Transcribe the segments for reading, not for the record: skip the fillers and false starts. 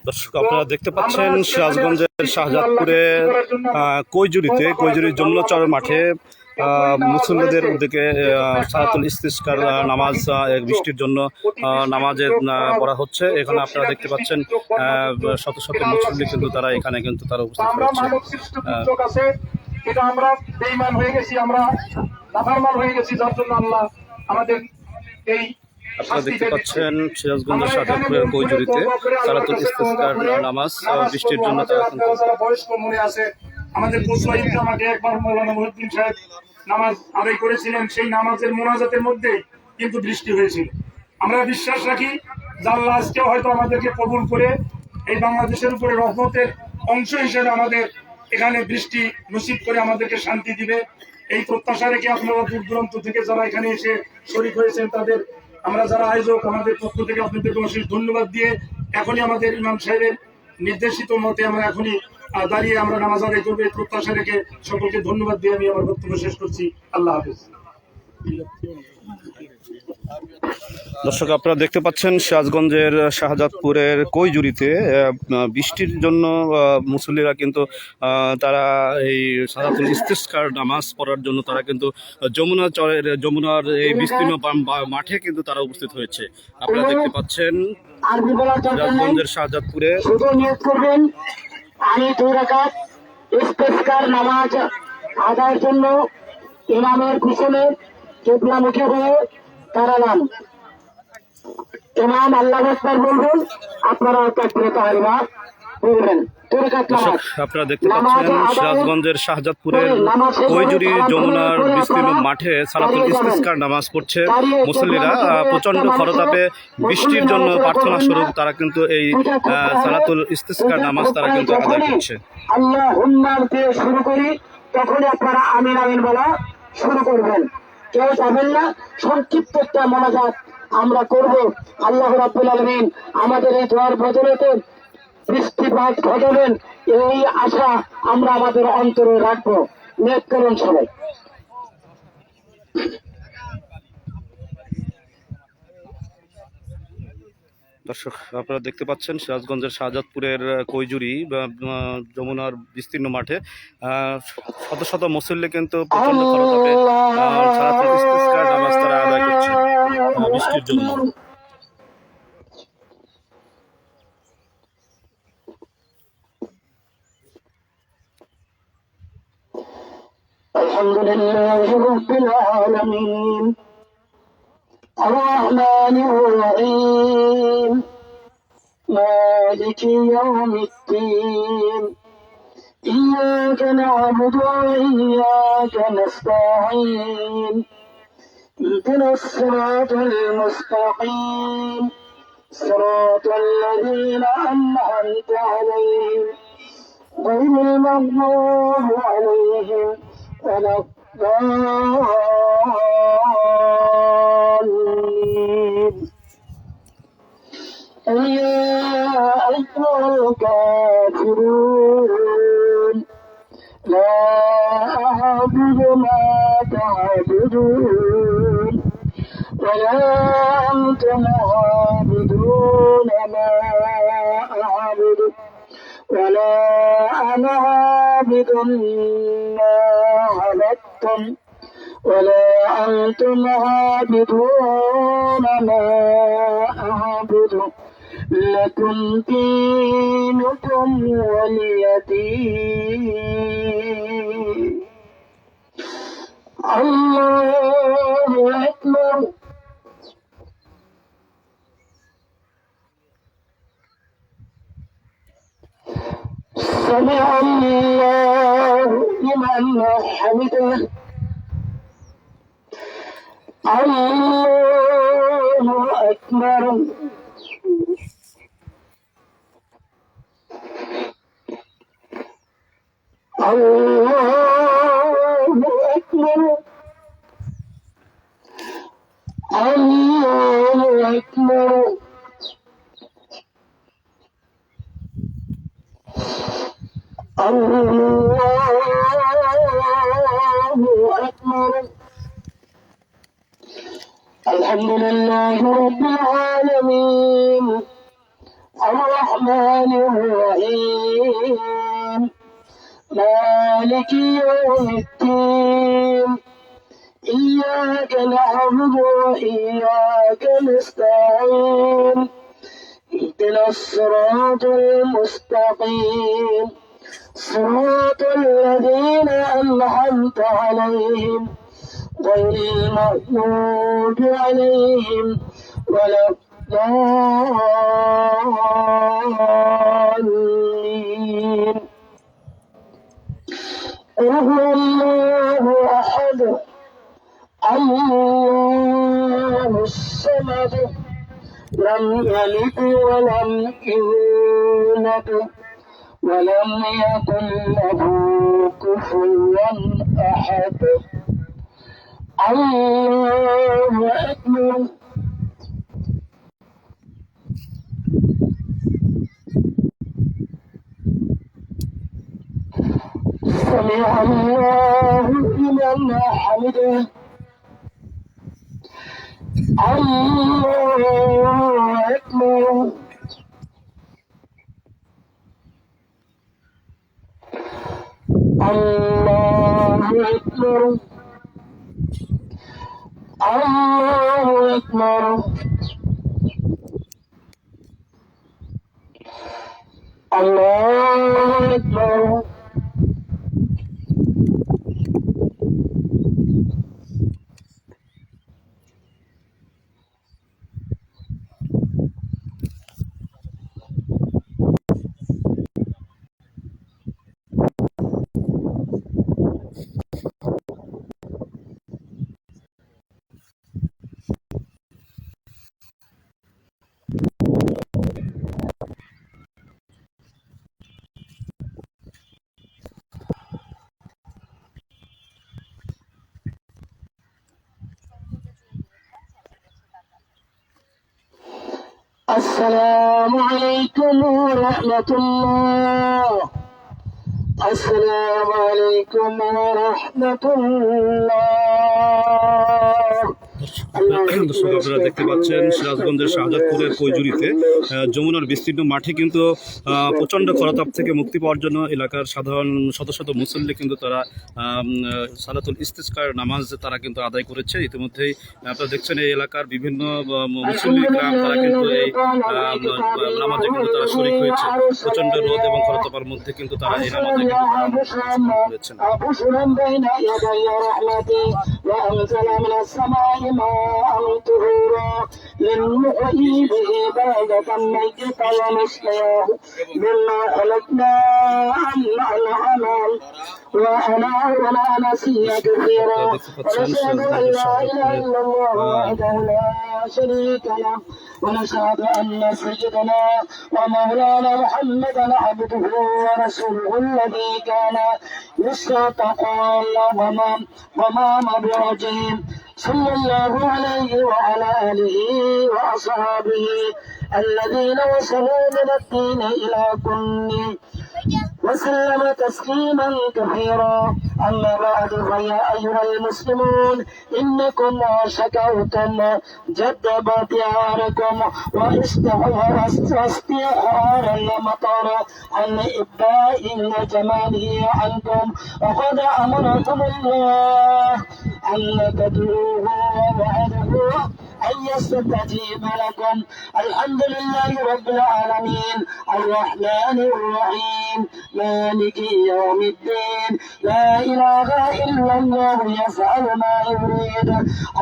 দর্শক আপনারা দেখতে পাচ্ছেন সিরাজগঞ্জের শাহজাদপুরের কৈজুরির যমুনা চর মাঠে মুসল্লিদের উদ্যোগে সালাতুল ইস্তিসকার নামাজ বৃষ্টির জন্য নামাজে পড়া হচ্ছে। এখানে আপনারা দেখতে পাচ্ছেন শত শত মুসল্লি কিন্তু তারা এখানে কিন্তু তারা উপস্থিত হচ্ছে। এটা আমরা বেঈমান হয়ে গেছি, আমরা নাফরমান হয়ে গেছি, যার জন্য আল্লাহ আমাদের এই আপনারা দেখতে পাচ্ছেন সিরাজগঞ্জের শাহজাদপুরের কৈজুরিতে সালাতুল ইস্তিসকার নামাজ বৃষ্টির জন্য বয়স্ক মনে আছে আমাদের কুসবা ঈদগাহ মাঠে একবার মাওলানা মুহিউদ্দিন সাহেব নামাজ আদায় করেছিলেন। সেই নামাজের মোনাজাতের মধ্যে কিন্তু বৃষ্টি হয়েছিল। আমরা বিশ্বাস রাখি যে আল্লাহ আজকেও হয়তো আমাদেরকে কবুল করে এই বাংলাদেশের উপরে রহমতের অংশ হিসেবে আমাদের এখানে বৃষ্টি নসিব করে আমাদেরকে শান্তি দিবে। এই প্রত্যাশা রেখে আপনারা দূর দূরান্ত থেকে যারা এখানে এসে শরীক হয়েছেন তাদের আমরা যারা আয়োজক আমাদের পক্ষ থেকে আপনাদেরকে অশেষ ধন্যবাদ দিয়ে এখনই আমাদের ইমাম সাহেবের নির্দেশিত মতে আমরা এখনই দাঁড়িয়ে আমরা নামাজ আদায় করবো এই প্রত্যাশা রেখে সকলকে ধন্যবাদ দিয়ে আমি আমার বক্তব্য শেষ করছি। আল্লাহ হাফেজ। দর্শক আপনারা দেখতে পাচ্ছেন সিরাজগঞ্জের শাহজাদপুরের কৈজুরিতে বৃষ্টির জন্য মুসল্লিরা কিন্তু তারা এই সালাতুল ইস্তিসকার নামাজ পড়ার জন্য তারা কিন্তু যমুনার এই বিস্তীর্ণ মাঠে কিন্তু তারা উপস্থিত হয়েছে। আপনারা দেখতে পাচ্ছেন সিরাজগঞ্জের শাহজাদপুরে আমি 2 রাকাত ইস্তিসকার নামাজ আদায়ের জন্য ইমামের পিছনে কিবলামুখী হয়ে দাঁড়ালাম। ইমাম আল্লাহু আকবার বলবেন, আপনারা তাকবীরে তাহরিমা বলবেন। আপনারা দেখতে পাচ্ছেন সিরাজগঞ্জের শাহজাদপুরের কৈজুরি যমুনার বিস্তীর্ণ মাঠে সালাতুল ইস্তিসকার নামাজ পড়ছে মুসল্লিরা। প্রচন্ড খরতাপে বৃষ্টির জন্য প্রার্থনা স্বরূপ তারা কিন্তু এই সালাতুল ইস্তিসকার নামাজ তারা কিন্তু আদায় করছে। আল্লাহুম্মা দিয়ে শুরু করি, তখনই আপনারা আমিন আমিন বলা শুরু করবেন। কেউ যাবেন না, সংক্ষিপ্ত একটা মোনাজাত আমরা করব। আল্লাহ রাব্বুল আলামিন আমাদের এই দোয়ার বদলেতে বৃষ্টিপাত ঘটাবেন, এই আশা আমরা আমাদের অন্তরে রাখবো। নিয়ত করুন সবাই। দর্শক আপনারা দেখতে পাচ্ছেন সিরাজগঞ্জের শাহজাদপুরের কৈজুরি যমুনার বিস্তীর্ণ মাঠে শত শত মুসল্লি কিন্তু প্রচন্ড খরতাপে সালাতুল ইস্তিসকার নামাজ তারা আদায় করছে বৃষ্টির জন্য। আলহামদুলিল্লাহি রাব্বিল আলামিন আর-রাহমানির রহিম মালিকি ইয়াউমিদ্দিন ইয়্যাকা না'বুদু ওয়া ইয়্যাকা নাস্তাঈন ইহদিনাস সিরাতাল মুস্তাকিম সিরাতাল লাযীনা আন'আমতা আলাইহিম গায়রিল মাগদূবি আলাইহিম ولا الضالين يا أيها الكافرون لا أعبد ما تعبدون ولا أنتم عابدون ما أعبد ولا أنا عابد ما عبدتم ولا أنتم عابدون ما أعبد لكم دينكم ولي دين. الله أكبر. سمع الله لمن حمده. الله أكبر. الله أكبر. الله أكبر. الله أكبر. الحمد لله رب العالمين الرحمن الرحيم مالك يوم الدين إياك نعبد وإياك نستعين اهدنا الصراط المستقيم صراط الذين أنعمت عليهم غير المغضوب عليهم ولا الضالين هو الله أحد الله الصمد لم يلد ولم يولد ولم يكن له كفوا أحد الله أكبر سمع الله لمن حمده الله أكبر الله أكبر الله أكبر الله أكبر السلام عليكم ورحمة الله السلام عليكم ورحمة الله দর্শক আপনারা দেখতে পাচ্ছেন সিরাজগঞ্জের শাহজাদপুরের কৈজুরিতে যমুনার বিস্তীর্ণ মাঠে কিন্তু প্রচণ্ড খরাতাপ থেকে মুক্তি পাওয়ার জন্য এলাকার সাধারণ শত শত মুসল্লি কিন্তু তারা সালাতুল ইস্তিসকার নামাজ তারা কিন্তু আদায় করেছে। ইতিমধ্যেই আপনারা দেখছেন এই এলাকার বিভিন্ন মুসল্লি গ্রাম তারা কিন্তু এই নামাজে কিন্তু তারা শরীক হয়েছে। প্রচণ্ড রোদ এবং খরাতাপের মধ্যে কিন্তু তারা এই নামাজে ماء طهورا لنحيي به بلدة ميتا ونسقيه مما خلقنا أنعاما وأنعمنا نسيا كثيرا ونشهد أن لا إله إلا الله وحده لا شريك له ونشهد أن سيدنا ومولانا محمدا عبده ورسوله الذي كان يستقى ومام برجيم صلى الله عليه وعلى آله وأصحابه الذين وصلوا من الدين إلى كل وسلم تسليما كثيرا. أما بعد فيا أيها المسلمون إنكم شكوتم جد بطياركم واستحار المطر عن إبداء جماله عنكم وقد أمركم الله أن تدعوه ووعده أن يستجيب لكم. الحمد لله رب العالمين الرحمن الرحيم مالك يوم الدين لا إله إلا الله يفعل ما يريد.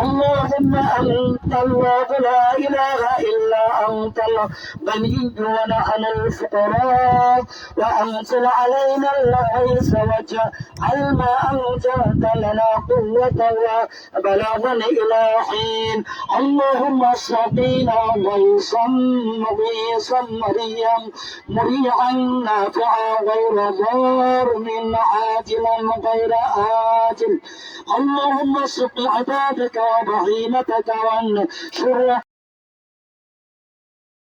اللهم أنت الله لا إله إلا أنت الغني ونحن الفقراء وأنزل علينا الغيث واجعل ما أنزلت لنا قوة وبلغا إلى حين. اللهم اسقنا غيثا مغيثا مريعا نافعا غير ضار عاجلا غير آجل. اللهم اسق عبادك وبهيمتك وانشر